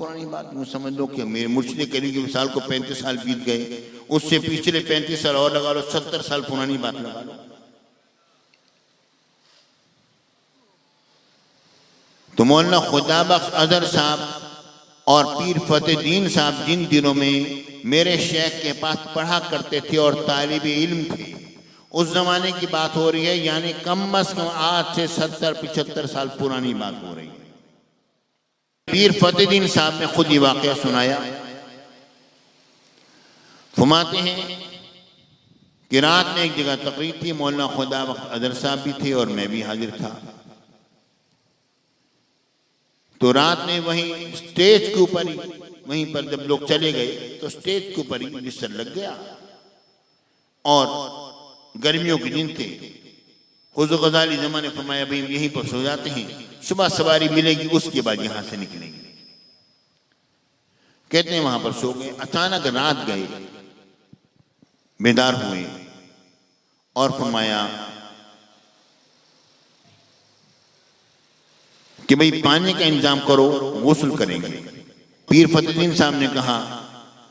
पुरानी बात यूँ समझ लो कि मेरे मुर्शिद करीम की मिसाल को 35 साल बीत गए, उससे पिछले 35 साल और लगा लो, 70 साल पुरानी बात लगा लो। तो मौलाना खुदाबख्श अजहर साहब और पीर फतेहद्दीन साहब जिन दिनों में मेरे शेख के पास पढ़ा करते थे और तालिब इल्म थे, उस जमाने की बात हो रही है, यानी कम अज कम आज से 70-75 साल पुरानी बात हो रही है। पीर फतेहद्दीन साहब ने खुद ये वाकया सुनाया। फरमाते हैं कि रात में एक जगह तकरीर थी, मौलाना खुदाबख्श अजहर साहब भी थे और मैं भी हाजिर था। तो रात में वहीं स्टेज के ऊपर ही, वहीं पर जब लोग चले गए तो स्टेज के ऊपर ही बिस्तर लग गया और गर्मियों के दिन थे। हुज़ूर गज़ाली ज़माने फरमाया भाई यहीं पर सो जाते हैं, सुबह सवारी मिलेगी उसके बाद यहां से निकलेंगे। कहते हैं वहां पर सो गए। अचानक रात गए, बेदार हुए और फरमाया कि भाई पानी का इंतजाम करो, गुस्ल करेंगे। पीर फतेहद्दीन साहब ने कहा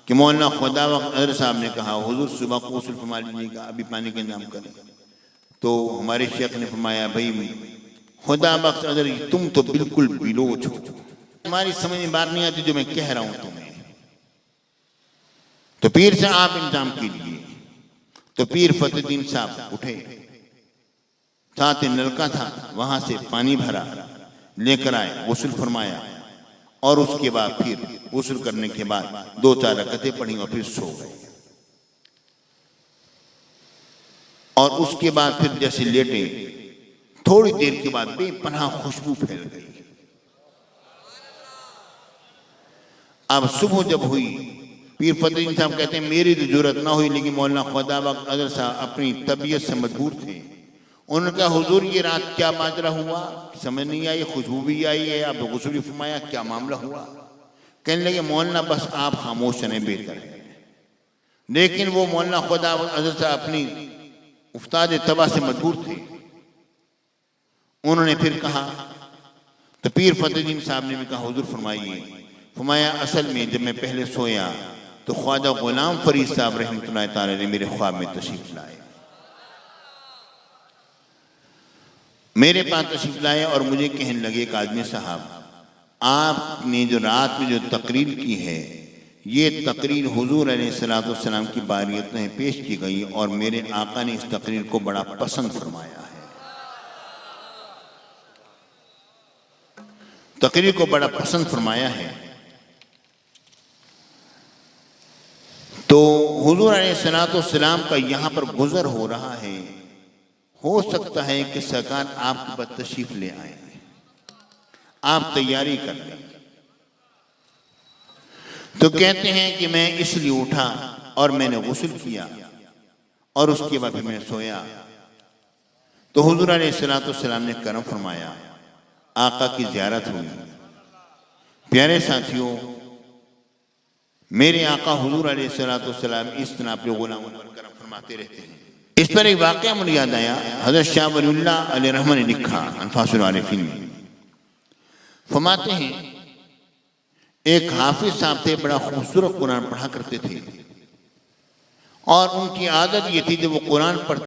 कि मौलाना खुदाबख्श अजहर साहब ने कहा हुजूर सुबह को गुस्ल फरमा लीजिएगा, अभी पानी का इंतजाम करें। तो हमारे शेख ने फरमाया भाई खुदाबख्श अजहर तुम तो बिल्कुल बिलोच हो, तुम्हारी समझ में बात नहीं आती जो मैं कह रहा हूं तुम्हें, तो पीर से आप इंतजाम कीजिए। तो पीर फतेहद्दीन साहब उठे, साथ नलका था, वहां से पानी भरा, लेकर आए, गुस्ल फरमाया और उसके बाद फिर गुस्ल करने के बाद 2-4 रकअतें पढ़ी और फिर सो गए। और उसके बाद फिर जैसे लेटे, थोड़ी देर के बाद बेपनाह खुशबू फैल गई। अब सुबह जब हुई, पीर फतेहद्दीन साहब कहते हैं मेरी तो जरूरत ना हुई, लेकिन मौलाना खुदाबख्श अजहर साहब अपनी तबीयत से मजबूर थे। उन्होंने कहा हुजूर ये रात क्या माजरा हुआ, समझ नहीं आई, खुशबू भी आई है, आप गुस्ल भी फरमाया, क्या मामला हुआ। कहने लगे मौलाना बस आप खामोश रहें बेहतर है। लेकिन वो मौलाना खुदाबख्श अजहर साहब अपनी उस्ताद तबा से मजबूर थे। उन्होंने फिर कहा, तो पीर फतेहद्दीन साहब ने भी कहा हुजूर फरमाइए। फरमाया असल में जब मैं पहले सोया तो ख्वाजा गुलाम फरीद साहब रहमतुल्लाह तआला ने मेरे ख्वाब में तशरीफ लाए, मेरे पास तशरीफ लाए और मुझे कहने लगे एक आदमी साहब आपने जो रात में जो तकरीर की है, ये तकरीर हुजूर अलैहिस्सलातु वस्सलाम की बारियत में पेश की गई और मेरे आका ने इस तकरीर को बड़ा पसंद फरमाया है, तकरीर को बड़ा पसंद फरमाया है। तो हुजूर अलैहिस्सलातु वस्सलाम का यहाँ पर गुजर हो रहा है, हो सकता है कि सरकार आपके पास तशरीफ ले आए, आप तैयारी कर लें। तो कहते हैं कि मैं इसलिए उठा और मैंने गुस्ल किया और उसके बाद फिर मैं सोया। तो हुजूर अलैहिस्सलातु वस्सलाम ने करम फरमाया, आका की ज़ियारत हुई। प्यारे साथियों, मेरे आका हुजूर अलैहिस्सलातु वस्सलाम इस तरह अपने गुलामों पर करम फरमाते रहते हैं। इस पर एक वाक़या मुझे याद आया, हज़रत शाह वलीउल्लाह अलैहि रहमत ने लिखा अनफासुल आरिफीन में, फरमाते हैं एक हाफिज साहब थे, बड़ा खूबसूरत कुरान पढ़ा करते थे और उनकी आदत ये थी जब वो कुरान पढ़ते